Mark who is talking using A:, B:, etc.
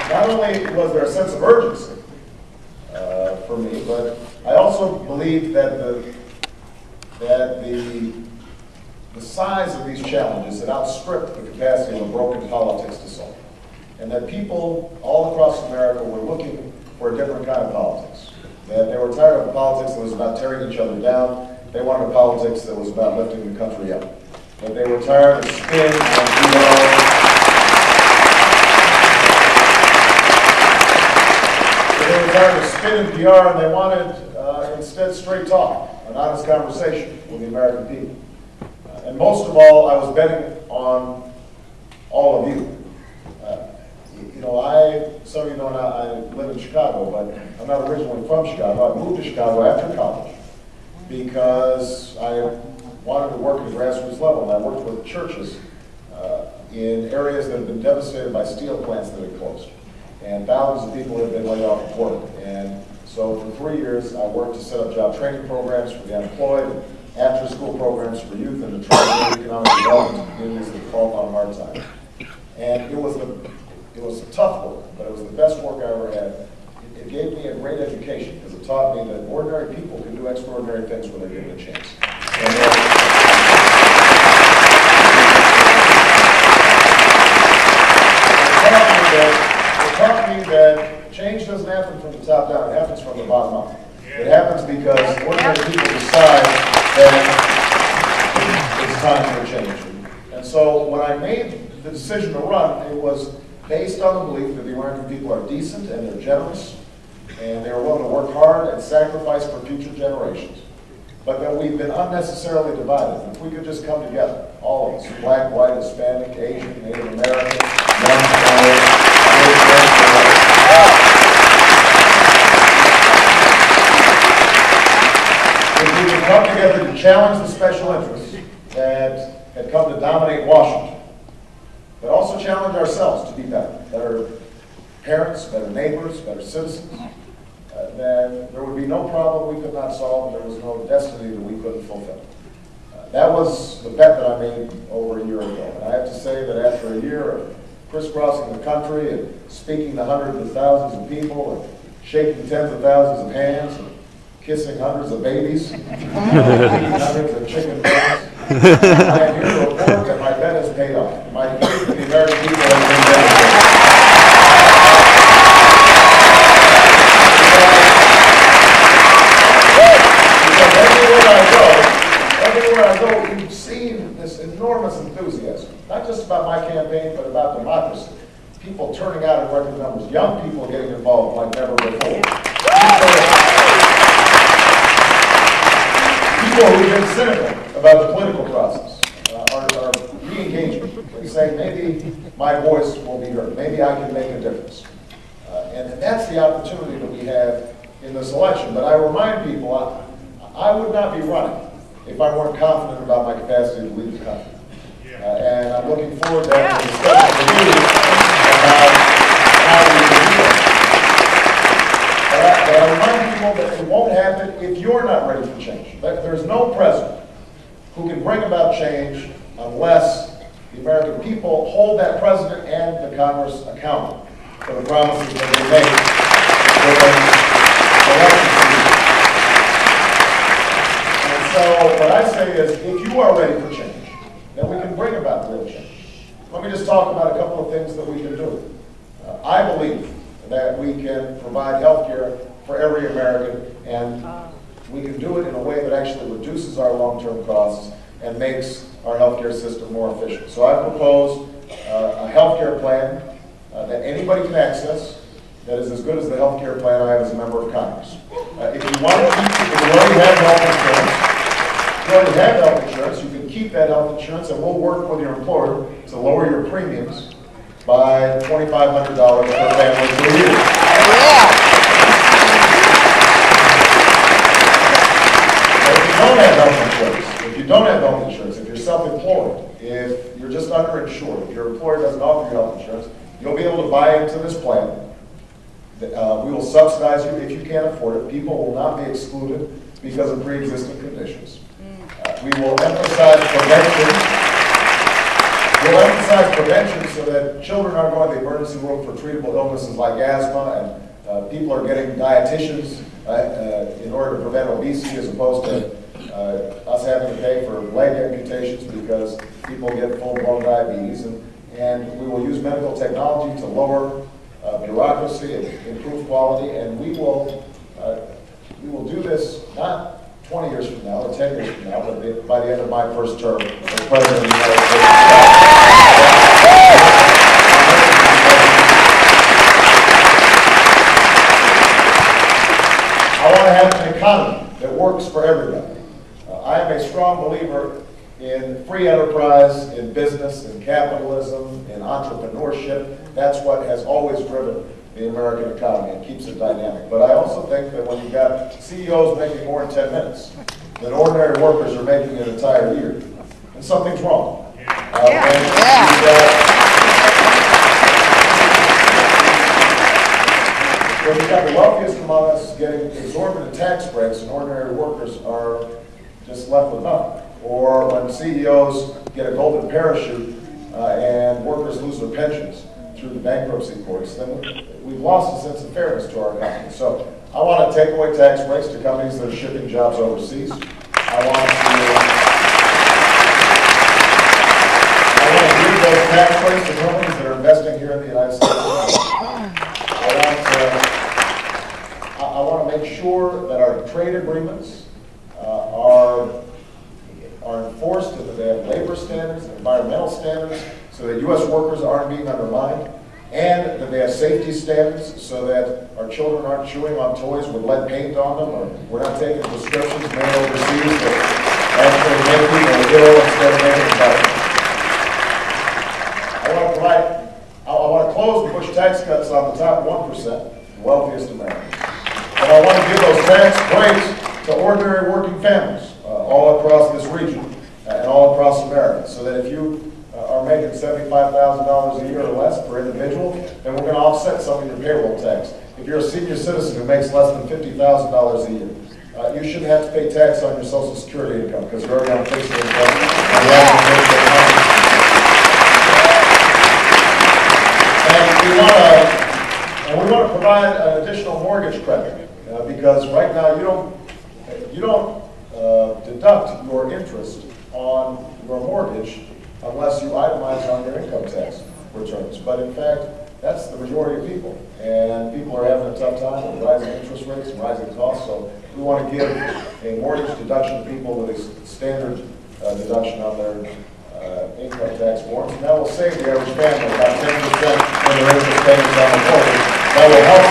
A: not only was there a sense of urgency for me, but I also believed that the size of these challenges had outstripped the capacity of a broken politics to solve. And that people all across America were looking for a different kind of politics. That they were tired of a politics that was about tearing each other down. They wanted a politics that was about lifting the country up. That they were tired of spin and They were tired of spin and PR, and they wanted instead straight talk, an honest conversation with the American people. And most of all, I was betting on all of you. Some of you know I live in Chicago, but I'm not originally from Chicago. I moved to Chicago after college because I wanted to work at a grassroots level, and I worked with churches in areas that had been devastated by steel plants that had closed. And thousands of people had been laid off of work. And so for 3 years, I worked to set up job training programs for the unemployed, after-school programs for youth, and to try to economic development in communities that fall on a hard time. And it was tough work, but it was the best work I ever had. It gave me a great education because it taught me that ordinary people can do extraordinary things when they're given a chance. It taught me that change doesn't happen from the top down, it happens from the bottom up. It happens because ordinary people decide that it's time for change. And so when I made the decision to run, it was based on the belief that the American people are decent and they're generous, and they're willing to work hard and sacrifice for future generations. But that we've been unnecessarily divided. If we could just come together, all of us, black, white, Hispanic, Asian, Native American, young, if we could come together to challenge the special interests that had come to dominate Washington, but also challenge ourselves to be better parents, better neighbors, better citizens, then there would be no problem we could not solve, and there was no destiny that we couldn't fulfill. That was the bet that I made over a year ago. And I have to say that after a year of crisscrossing the country and speaking to hundreds of thousands of people and shaking tens of thousands of hands and kissing hundreds of babies, eating hundreds of chicken breasts, I am here to report that my bet has paid off. My faith in the American people has been demonstrated. Everywhere I go, you've seen this enormous enthusiasm, not just about my campaign, but about democracy. People turning out in record numbers, young people getting involved like never before. People who've been cynical about the political process are re-engaging. They say, maybe my voice will be heard. Maybe I can make a difference. And that's the opportunity that we have in this election. But I remind people, I would not be running if I weren't confident about my capacity to lead the country. And I'm looking forward to having a discussion with you about how we can do that. But I remind people that it won't happen if you're not ready for change. There's no president who can bring about change unless the American people hold that president and the Congress accountable for the promises that they make during election season. So what I say is, if you are ready for change, then we can bring about real change. Let me just talk about a couple of things that we can do. I believe that we can provide health care for every American, and we can do it in a way that actually reduces our long-term costs and makes our health care system more efficient. So I propose a health care plan that anybody can access that is as good as the health care plan I have as a member of Congress. If you already have health insurance, you can keep that health insurance, and we'll work with your employer to lower your premiums by $2,500 per family per year. If you don't have health insurance, if you're self-employed, if you're just underinsured, if your employer doesn't offer you health insurance, you'll be able to buy into this plan. We will subsidize you if you can't afford it. People will not be excluded because of pre-existing conditions. We will emphasize prevention. We'll emphasize prevention so that children aren't going to the emergency room for treatable illnesses like asthma, and people are getting dietitians in order to prevent obesity, as opposed to us having to pay for leg amputations because people get full-blown diabetes. And we will use medical technology to lower bureaucracy and improve quality, and we will do this not 20 years from now or 10 years from now, but by the end of my first term as President of the United States. I want to have an economy that works for everybody. I am a strong believer in free enterprise, in business, in capitalism, in entrepreneurship. That's what has always driven the American economy and keeps it dynamic. But I also think that when you've got CEOs making more in 10 minutes than ordinary workers are making an entire year, then something's wrong. When you've got the wealthiest among us getting exorbitant tax breaks and ordinary workers are just left with nothing, or when CEOs get a golden parachute and workers lose their pensions through the bankruptcy courts, then we've lost a sense of fairness to our economy. So I want to take away tax breaks to companies that are shipping jobs overseas. I want to give those tax breaks to companies that are investing here in the United States. I want to make sure that our trade agreements are enforced, and that they have labor standards, environmental standards, so that U.S. workers aren't being undermined, and that they have safety standards so that our children aren't chewing on toys with lead paint on them, or we're not taking prescriptions made overseas that actually make people ill instead of making better. I want to close and push tax cuts on the top 1%, the wealthiest Americans. And I want to give those tax breaks to ordinary working families all across this region and all across America, so that if you are making $75,000 a year or less per individual, then we're going to offset some of your payroll tax. If you're a senior citizen who makes less than $50,000 a year, you shouldn't have to pay tax on your Social Security income because you're already on fixed income. And we want to provide an additional mortgage credit because right now you don't deduct your interest on your mortgage unless you itemize on your income tax returns. But in fact, that's the majority of people. And people are having a tough time with rising interest rates and rising costs. So we want to give a mortgage deduction to people with a standard deduction on their income tax forms. And that will save the average family about 10% when their interest payments on the mortgage. That will help